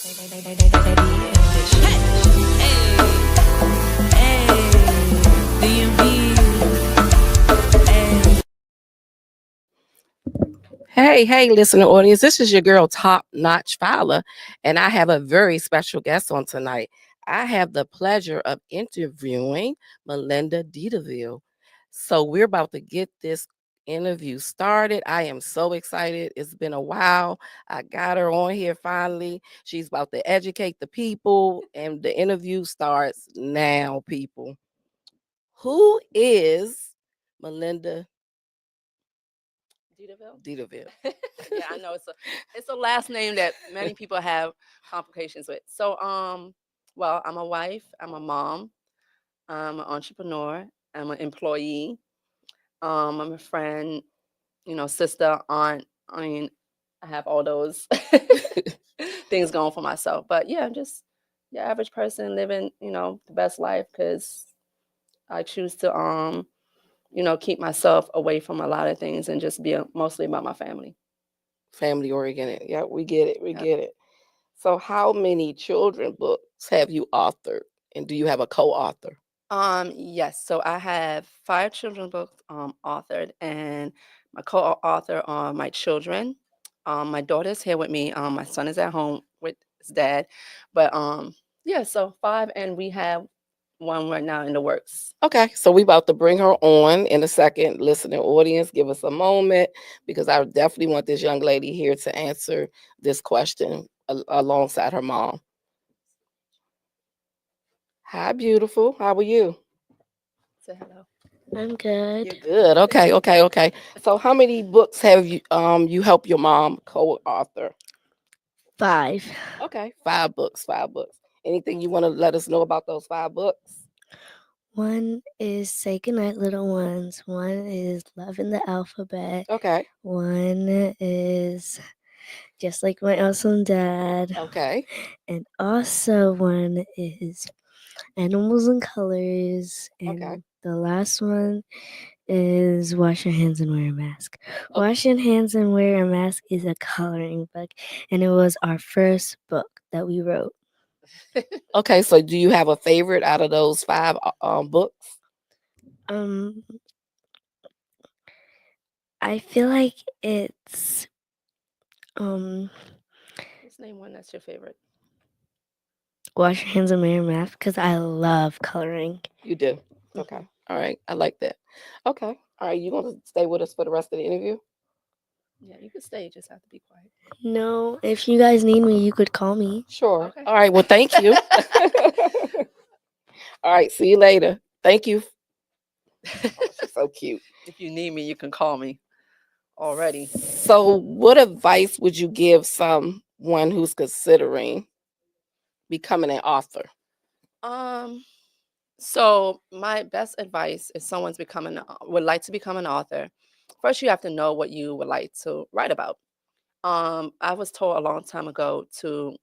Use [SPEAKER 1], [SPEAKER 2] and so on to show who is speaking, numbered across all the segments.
[SPEAKER 1] Hey, listener audience. This is your girl, Topnotch Fowler, and I have a very special guest on tonight. I have the pleasure of interviewing Melinda Deterfield. So we're about to get this interview started. I am so excited. It's been a while. I got her on here finally. She's about to educate the people, and the interview starts now, people. Who is Melinda Deterfield?
[SPEAKER 2] Yeah, I know it's a last name that many people have complications with. So, well, I'm a wife, I'm a mom, I'm an entrepreneur, I'm an employee, I'm a friend, sister, aunt. I mean, I have all those things going for myself. But yeah, I'm just your average person living, the best life because I choose to keep myself away from a lot of things and just be mostly about my family.
[SPEAKER 1] Family oriented. Yeah, we get it. We
[SPEAKER 2] Yep.
[SPEAKER 1] get it. So, how many children books have you authored, and do you have a co-author?
[SPEAKER 2] Yes. So I have five children books authored, and my co-author are my children. My daughter's here with me. My son is at home with his dad, but yeah. So five, and we have one right now in the works.
[SPEAKER 1] Okay, so we about to bring her on in a second. Listening audience, give us a moment because I definitely want this young lady here to answer this question alongside her mom. Hi, beautiful. How are you?
[SPEAKER 2] Say hello.
[SPEAKER 3] I'm
[SPEAKER 1] You're
[SPEAKER 3] good.
[SPEAKER 1] good. Okay. So, how many books have you help your mom co-author?
[SPEAKER 3] 5.
[SPEAKER 1] Okay, 5 books. 5 books. Anything you want to let us know about those 5 books?
[SPEAKER 3] One is Say Goodnight, Little Ones. One is Love in the Alphabet.
[SPEAKER 1] Okay.
[SPEAKER 3] One is Just Like My Awesome Dad.
[SPEAKER 1] Okay.
[SPEAKER 3] And also one is Animals and Colors.
[SPEAKER 1] Okay.
[SPEAKER 3] And the last one is Wash Your Hands and Wear a Mask.
[SPEAKER 1] Okay.
[SPEAKER 3] Wash Your Hands and Wear a Mask is a coloring book, and it was our first book that we wrote.
[SPEAKER 1] Okay. So, do you have a favorite out of those 5 books?
[SPEAKER 3] Um, I feel like it's um
[SPEAKER 2] Just name one that's your favorite.
[SPEAKER 3] Wash Your Hands and Wear a Mask because I love coloring.
[SPEAKER 1] You do. Okay. All right. I like that. Okay. All right. You gonna stay with us for the rest of the interview?
[SPEAKER 2] Yeah, you can stay. You just have to be quiet.
[SPEAKER 3] No, if you guys need me, you could call me.
[SPEAKER 1] Sure.
[SPEAKER 2] Okay.
[SPEAKER 1] All right. Well, thank you. All right. See you later. Thank you. Oh, she's so cute.
[SPEAKER 2] If you need me, you can call me. Already.
[SPEAKER 1] So, what advice would you give someone who's considering becoming an author?
[SPEAKER 2] Um, so my best advice if someone's would like to become an author, first you have to know what you would like to write about. I was told a long time ago to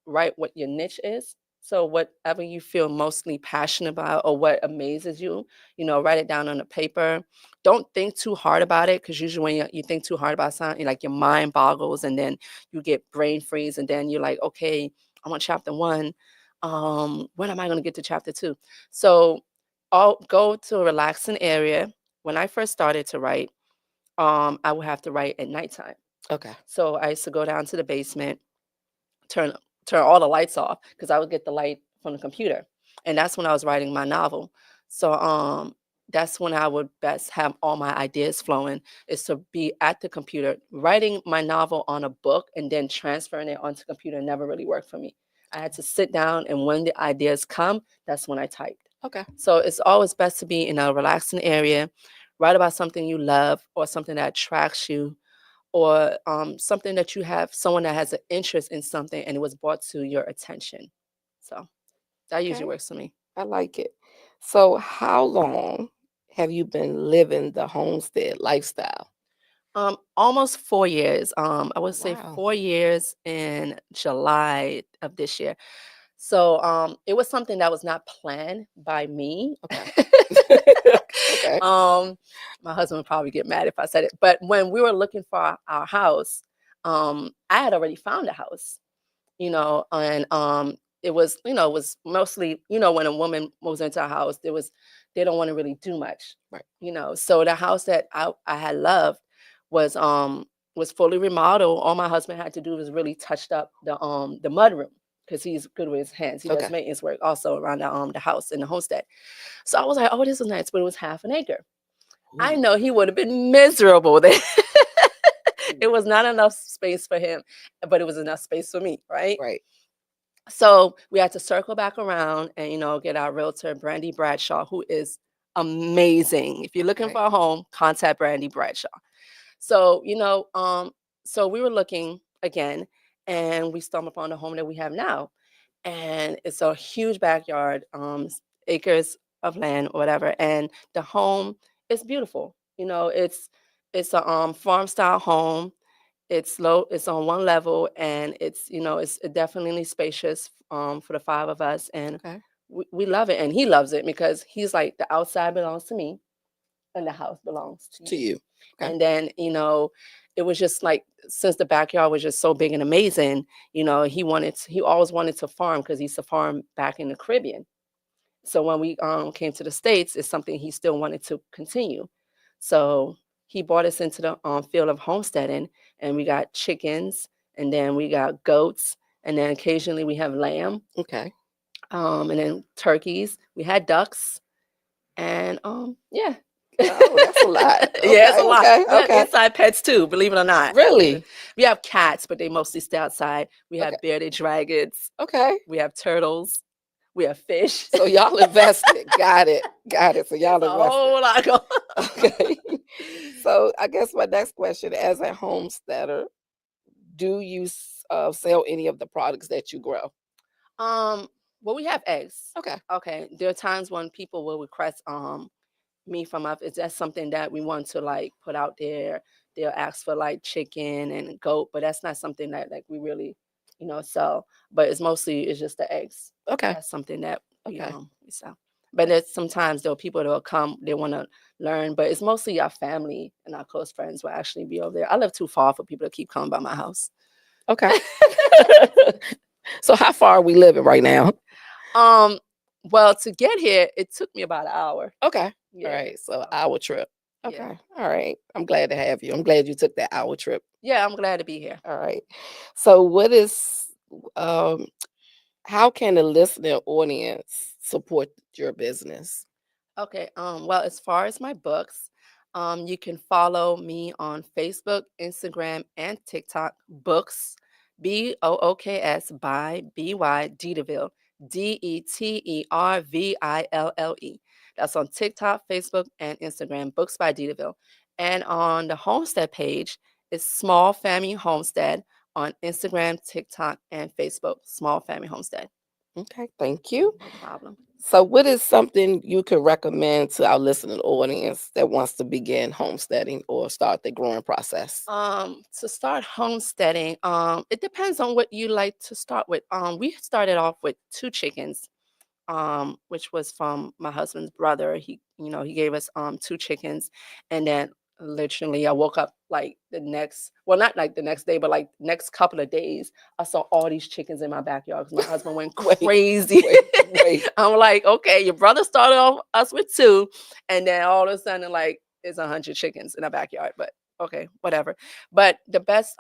[SPEAKER 2] write what your niche is. So whatever you feel mostly passionate about or what amazes you, write it down on a paper. Don't think too hard about it because usually when you think too hard about something, like your mind boggles and then you get brain freeze and then you're like, okay, I'm on chapter one. When am I going to get to chapter two? So I'll go to a relaxing area. When I first started to write, I would have to write at nighttime.
[SPEAKER 1] Okay.
[SPEAKER 2] So I used to go down to the basement, turn turn all the lights off because I would get the light from the computer, and that's when I was writing my novel. So that's when I would best have all my ideas flowing is to be at the computer. Writing my novel on a book and then transferring it onto computer never really worked for me. I had to sit down, and when the ideas come, that's when I typed.
[SPEAKER 1] Okay.
[SPEAKER 2] So it's always best to be in a relaxing area, write about something you love or something that attracts you, or something that you have someone that has an interest in something and it was brought to your attention. So that usually
[SPEAKER 1] Okay.
[SPEAKER 2] works for me.
[SPEAKER 1] I like it. So, how long have you been living the homestead lifestyle?
[SPEAKER 2] Almost 4 years. I
[SPEAKER 1] Oh,
[SPEAKER 2] would say
[SPEAKER 1] wow.
[SPEAKER 2] 4 years in July of this year. So it was something that was not planned by me.
[SPEAKER 1] Okay. Okay.
[SPEAKER 2] um, my husband would probably get mad if I said it. But when we were looking for our house, I had already found a house. And it was, it was mostly, when a woman moves into a house, they don't want to really do much.
[SPEAKER 1] Right.
[SPEAKER 2] So the house that I had loved was fully remodeled. All my husband had to do was really touched up the mud room, because he's good with his hands. He does
[SPEAKER 1] Okay.
[SPEAKER 2] maintenance work also around the house in the homestead. So I was like, oh, this is nice, but it was half an acre. I
[SPEAKER 1] Ooh.
[SPEAKER 2] know he would have been miserable there. It was not enough space for him, but it was enough space for me, right?
[SPEAKER 1] Right.
[SPEAKER 2] So we had to circle back around and, get our realtor, Brandy Bradshaw, who is amazing. If you're looking
[SPEAKER 1] Okay.
[SPEAKER 2] for a home, contact Brandy Bradshaw. So, so we were looking again, and we stumbled upon the home that we have now. And it's a huge backyard, acres of land, or whatever. And the home is beautiful. It's a farm style home. It's low, it's on one level, and it's definitely spacious for the five of us, and
[SPEAKER 1] Okay.
[SPEAKER 2] we love it, and he loves it because he's like, the outside belongs to me and the house belongs to
[SPEAKER 1] To
[SPEAKER 2] you.
[SPEAKER 1] you. Okay.
[SPEAKER 2] And then, it was just like, since the backyard was just so big and amazing, he always wanted to farm because he used to farm back in the Caribbean. So when we came to the States, it's something he still wanted to continue. So he brought us into the field of homesteading, and we got chickens, and then we got goats, and then occasionally we have lamb,
[SPEAKER 1] Okay.
[SPEAKER 2] and then turkeys. We had ducks, and yeah.
[SPEAKER 1] Oh, that's a lot.
[SPEAKER 2] Yeah, it's
[SPEAKER 1] Okay.
[SPEAKER 2] a lot.
[SPEAKER 1] Okay.
[SPEAKER 2] We have
[SPEAKER 1] Okay.
[SPEAKER 2] inside pets too, believe it or not.
[SPEAKER 1] Really?
[SPEAKER 2] We have cats, but they mostly stay outside. We
[SPEAKER 1] Okay.
[SPEAKER 2] have bearded dragons.
[SPEAKER 1] Okay.
[SPEAKER 2] We have turtles. We have fish.
[SPEAKER 1] So y'all invested. Got it. Got it. So
[SPEAKER 2] It's
[SPEAKER 1] y'all
[SPEAKER 2] a
[SPEAKER 1] invested.
[SPEAKER 2] whole lot going
[SPEAKER 1] Okay. So I guess my next question, as a homesteader, do you sell any of the products that you grow?
[SPEAKER 2] Um, well, we have eggs.
[SPEAKER 1] Okay.
[SPEAKER 2] Okay. There are times when people will request meat from us. Is that something that we want to like put out there? They'll ask for like chicken and goat, but that's not something that like we really, sell. But it's just the eggs.
[SPEAKER 1] Okay.
[SPEAKER 2] That's something that
[SPEAKER 1] Okay.
[SPEAKER 2] we sell. But there's sometimes there are people that will come, they want to learn, but it's mostly our family and our close friends will actually be over there. I live too far for people to keep coming by my house.
[SPEAKER 1] Okay. So how far are we living right now?
[SPEAKER 2] Um, well, to get here, it took me about an hour.
[SPEAKER 1] Okay. All
[SPEAKER 2] Yeah.
[SPEAKER 1] right. So hour trip.
[SPEAKER 2] Yeah.
[SPEAKER 1] Okay. All right. I'm glad to have you. I'm glad you took that hour trip.
[SPEAKER 2] Yeah, I'm glad to be here.
[SPEAKER 1] All right. So um how can the listening audience support your business?
[SPEAKER 2] Okay. Well, as far as my books, you can follow me on Facebook, Instagram, and TikTok. Books, BOOKS by BY Deterfield, Deterville. That's on TikTok, Facebook, and Instagram. Books by Deterfield. And on the homestead page, it's Small Family Homestead on Instagram, TikTok, and Facebook. Small Family Homestead.
[SPEAKER 1] Okay. Thank you.
[SPEAKER 2] No problem.
[SPEAKER 1] So what is something you could recommend to our listening audience that wants to begin homesteading or start the growing process?
[SPEAKER 2] To start homesteading, it depends on what you like to start with. We started off with two chickens, which was from my husband's brother. He gave us two chickens, and then literally I woke up like the next, well, not like the next day, but like next couple of days, I saw all these chickens in my backyard because my husband went
[SPEAKER 1] Wait,
[SPEAKER 2] crazy.
[SPEAKER 1] wait.
[SPEAKER 2] I'm like, okay, your brother started off us with two, and then all of a sudden, like, it's 100 chickens in our backyard. But okay, whatever. But the best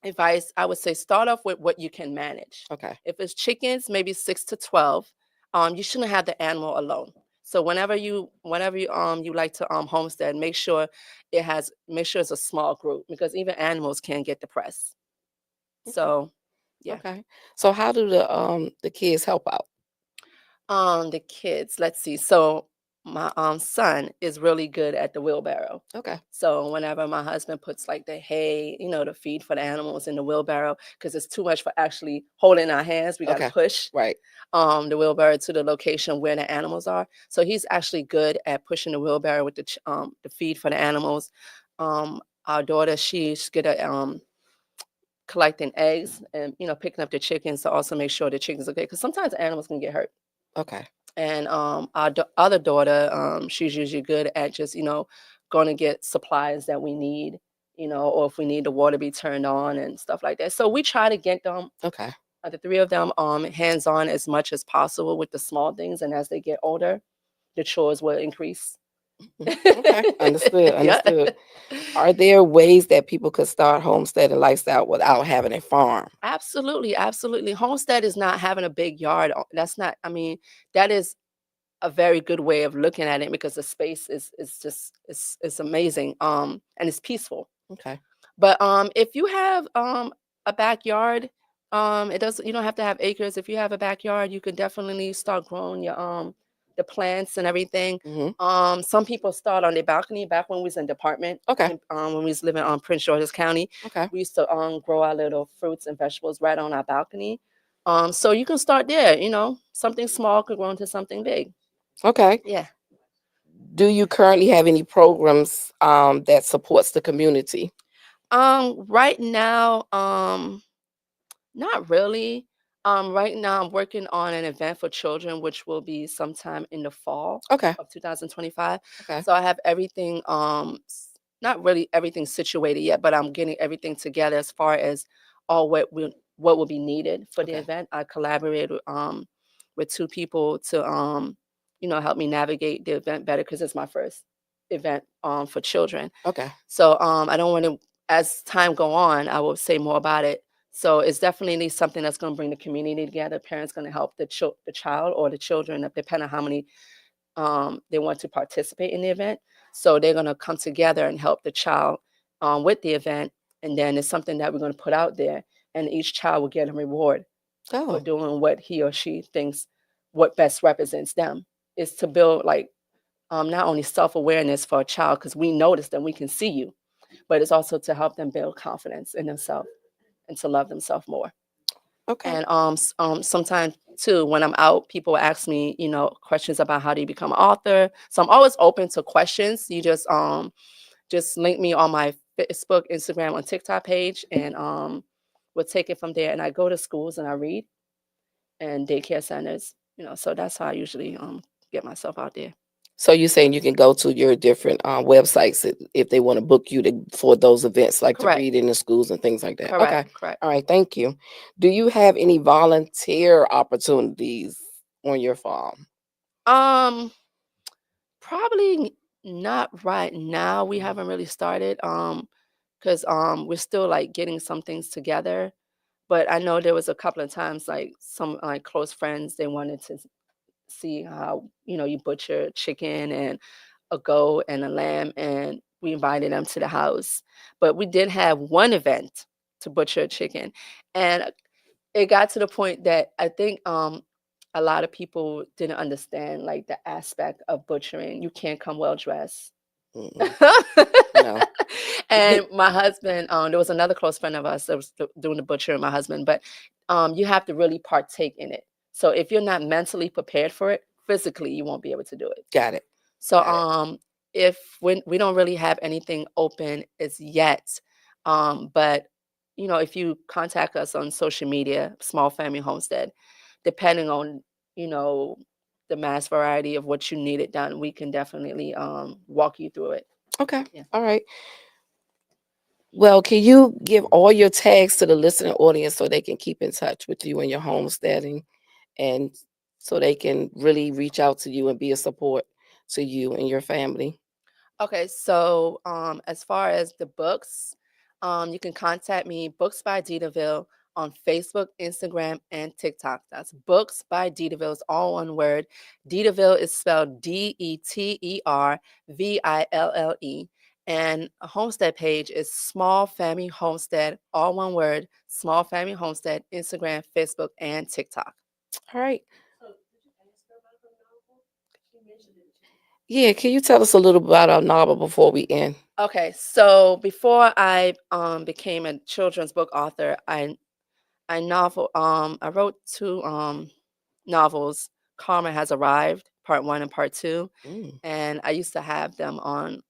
[SPEAKER 2] advice, I would say, start off with what you can manage.
[SPEAKER 1] Okay.
[SPEAKER 2] If it's chickens, maybe 6 to 12. You shouldn't have the animal alone. So whenever you like to homestead, make sure it's a small group, because even animals can get depressed.
[SPEAKER 1] Okay.
[SPEAKER 2] So yeah.
[SPEAKER 1] Okay. So how do the kids help out?
[SPEAKER 2] The kids, let's see. So my son is really good at the wheelbarrow.
[SPEAKER 1] Okay.
[SPEAKER 2] So whenever my husband puts like the hay, the feed for the animals in the wheelbarrow, because it's too much for actually holding our hands, we got to
[SPEAKER 1] Okay.
[SPEAKER 2] push
[SPEAKER 1] Right.
[SPEAKER 2] the wheelbarrow to the location where the animals are. So he's actually good at pushing the wheelbarrow with the feed for the animals. Our daughter, she's good at collecting eggs and picking up the chickens to also make sure the chickens are good, because sometimes animals can get hurt.
[SPEAKER 1] Okay.
[SPEAKER 2] And our other daughter, she's usually good at just going to get supplies that we need or if we need the water be turned on and stuff like that. So we try to get them,
[SPEAKER 1] Okay.
[SPEAKER 2] the three of them, hands on as much as possible with the small things. And as they get older, the chores will increase.
[SPEAKER 1] Okay. Understood.
[SPEAKER 2] Yeah.
[SPEAKER 1] Understood. Are there ways that people could start homesteading lifestyle without having a farm?
[SPEAKER 2] Absolutely, absolutely. Homestead is not having a big yard. That's not. I mean, that is a very good way of looking at it because the space is just it's amazing. And it's peaceful.
[SPEAKER 1] Okay.
[SPEAKER 2] But if you have a backyard, it doesn't. You don't have to have acres. If you have a backyard, you can definitely start growing your the plants and everything.
[SPEAKER 1] Hmm.
[SPEAKER 2] Some people start on their balcony. Back when we was in department,
[SPEAKER 1] Okay.
[SPEAKER 2] and, when we was living on Prince George's County,
[SPEAKER 1] Okay.
[SPEAKER 2] we used to grow our little fruits and vegetables right on our balcony. So you can start there. Something small could grow into something big.
[SPEAKER 1] Okay.
[SPEAKER 2] Yeah.
[SPEAKER 1] Do you currently have any programs that supports the community?
[SPEAKER 2] Right now, not really. Right now I'm working on an event for children, which will be sometime in the fall
[SPEAKER 1] Okay.
[SPEAKER 2] of 2025.
[SPEAKER 1] Okay.
[SPEAKER 2] So I have everything, not really everything situated yet, but I'm getting everything together as far as all what will be needed for the
[SPEAKER 1] Okay.
[SPEAKER 2] event. I collaborated with two people to help me navigate the event better because it's my first event for children.
[SPEAKER 1] Okay.
[SPEAKER 2] So I don't want to, as time go on, I will say more about it. So it's definitely something that's going to bring the community together. Parents going to help the child or the children, depending on how many they want to participate in the event. So they're going to come together and help the child with the event, and then it's something that we're going to put out there, and each child will get a reward for
[SPEAKER 1] Oh.
[SPEAKER 2] doing what he or she thinks what best represents them. Is to build like not only self awareness for a child because we notice them, we can see you, but it's also to help them build confidence in themselves and to love themselves more.
[SPEAKER 1] Okay.
[SPEAKER 2] And sometimes too, when I'm out, people ask me, questions about how do you become an author. So I'm always open to questions. You just link me on my Facebook, Instagram, on TikTok page, and we'll take it from there. And I go to schools and I read and daycare centers. So that's how I usually get myself out there.
[SPEAKER 1] So you're saying you can go to your different websites if they want to book you for those events, like to
[SPEAKER 2] Correct.
[SPEAKER 1] read in the schools and things like that.
[SPEAKER 2] Correct.
[SPEAKER 1] Okay.
[SPEAKER 2] Correct.
[SPEAKER 1] All right. Thank you. Do you have any volunteer opportunities on your farm?
[SPEAKER 2] Um, Probably not right now. We haven't really started because we're still like getting some things together. But I know there was a couple of times like some like close friends they wanted to see how you butcher chicken and a goat and a lamb, and we invited them to the house. But we did have one event to butcher a chicken, and it got to the point that I think a lot of people didn't understand like the aspect of butchering. You can't come well dressed.
[SPEAKER 1] Mm-mm. No.
[SPEAKER 2] And my husband, there was another close friend of us that was doing the butcher and my husband, but you have to really partake in it. So if you're not mentally prepared for it, physically you won't be able to do it.
[SPEAKER 1] Got it.
[SPEAKER 2] So
[SPEAKER 1] Got it.
[SPEAKER 2] if we don't really have anything open as yet, but if you contact us on social media, Small Family Homestead, depending on you know the mass variety of what you need it done, we can definitely walk you through it.
[SPEAKER 1] Okay.
[SPEAKER 2] Yeah.
[SPEAKER 1] All right. Well, can you give all your tags to the listening audience so they can keep in touch with you and your homesteading, and so they can really reach out to you and be a support to you and your family?
[SPEAKER 2] Okay, so as far as the books, you can contact me, Books by Ditaville, on Facebook, Instagram, and TikTok. That's Books by Ditaville. It's all one word. Ditaville is spelled Deterville. And a homestead page is Small Family Homestead, all one word, Small Family Homestead, Instagram, Facebook, and TikTok.
[SPEAKER 1] All right. Yeah, can you tell us a little about our novel before we end?
[SPEAKER 2] Okay, so before I became a children's book author, I wrote two novels. Karma Has Arrived, part one and part two,
[SPEAKER 1] Mm,
[SPEAKER 2] and I used to have them on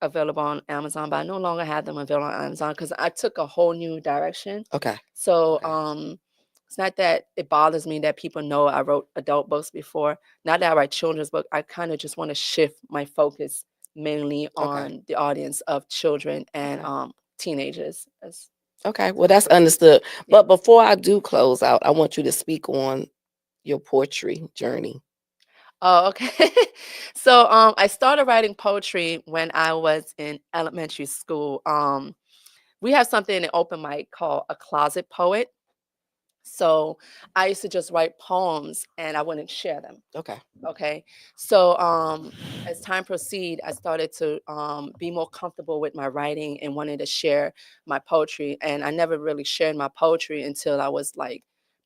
[SPEAKER 2] available on Amazon, but I no longer have them available on Amazon because I took a whole new direction.
[SPEAKER 1] okay.
[SPEAKER 2] So
[SPEAKER 1] Okay.
[SPEAKER 2] it's not that it bothers me that people know I wrote adult books before. Now that I write children's book, I kind of just want to shift my focus mainly
[SPEAKER 1] Okay.
[SPEAKER 2] on the audience of children and
[SPEAKER 1] Okay.
[SPEAKER 2] teenagers.
[SPEAKER 1] Okay. Well, that's understood. But before I do close out, I want you to speak on your poetry journey.
[SPEAKER 2] Oh, okay. So I started writing poetry when I was in elementary school. We have something in open mic called a closet poet. So I used to just write poems and I wouldn't share them.
[SPEAKER 1] Okay.
[SPEAKER 2] Okay. So as time proceed, I started to be more comfortable with my writing and wanted to share my poetry. And I never really shared my poetry until I was like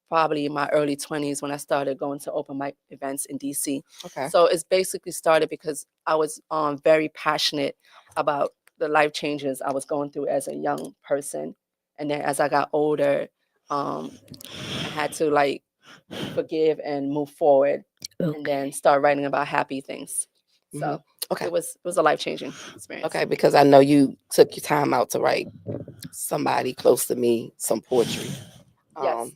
[SPEAKER 2] probably in my early 20s when I started going to open mic events in DC.
[SPEAKER 1] Okay.
[SPEAKER 2] So it's basically started because I was very passionate about the life changes I was going through as a young person. And then as I got older, um, I had to like forgive and move forward and then
[SPEAKER 3] Okay.
[SPEAKER 2] start writing about happy things.
[SPEAKER 1] Hmm.
[SPEAKER 2] So
[SPEAKER 1] Okay.
[SPEAKER 2] it was a life-changing experience.
[SPEAKER 1] Okay. Because I know you took your time out to write somebody close to me some poetry
[SPEAKER 2] Yes.
[SPEAKER 1] um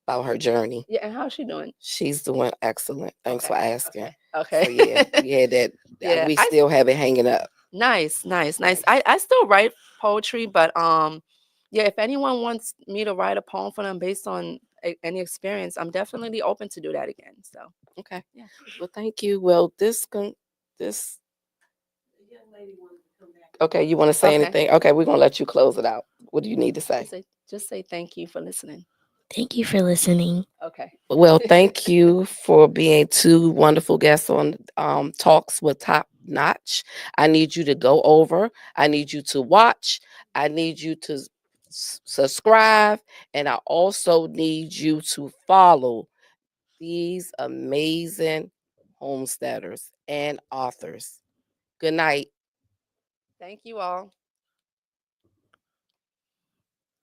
[SPEAKER 1] about her journey.
[SPEAKER 2] Yeah, and how's she doing?
[SPEAKER 1] She's doing excellent. Thanks for
[SPEAKER 2] Okay.
[SPEAKER 1] asking.
[SPEAKER 2] Okay.
[SPEAKER 1] So yeah,
[SPEAKER 2] Okay.
[SPEAKER 1] we had that.
[SPEAKER 2] Yeah.
[SPEAKER 1] We still have it hanging up.
[SPEAKER 2] Nice, nice, nice.
[SPEAKER 1] Nice.
[SPEAKER 2] I still write poetry, but yeah, if anyone wants me to write a poem for them based on any experience, I'm definitely open to do that again. So,
[SPEAKER 1] Okay.
[SPEAKER 2] yeah.
[SPEAKER 1] Well, thank you. Well, this. Okay, you want to say
[SPEAKER 2] Okay.
[SPEAKER 1] anything? Okay, we're gonna let you close it out. What do you need to say?
[SPEAKER 2] Just say thank you for listening.
[SPEAKER 3] Thank you for listening.
[SPEAKER 2] Okay.
[SPEAKER 1] Well, thank you for being two wonderful guests on Talks with Top Notch. I need you to go over. I need you to watch. I need you to subscribe, and I also need you to follow these amazing homesteaders and authors. Good night.
[SPEAKER 2] Thank you all.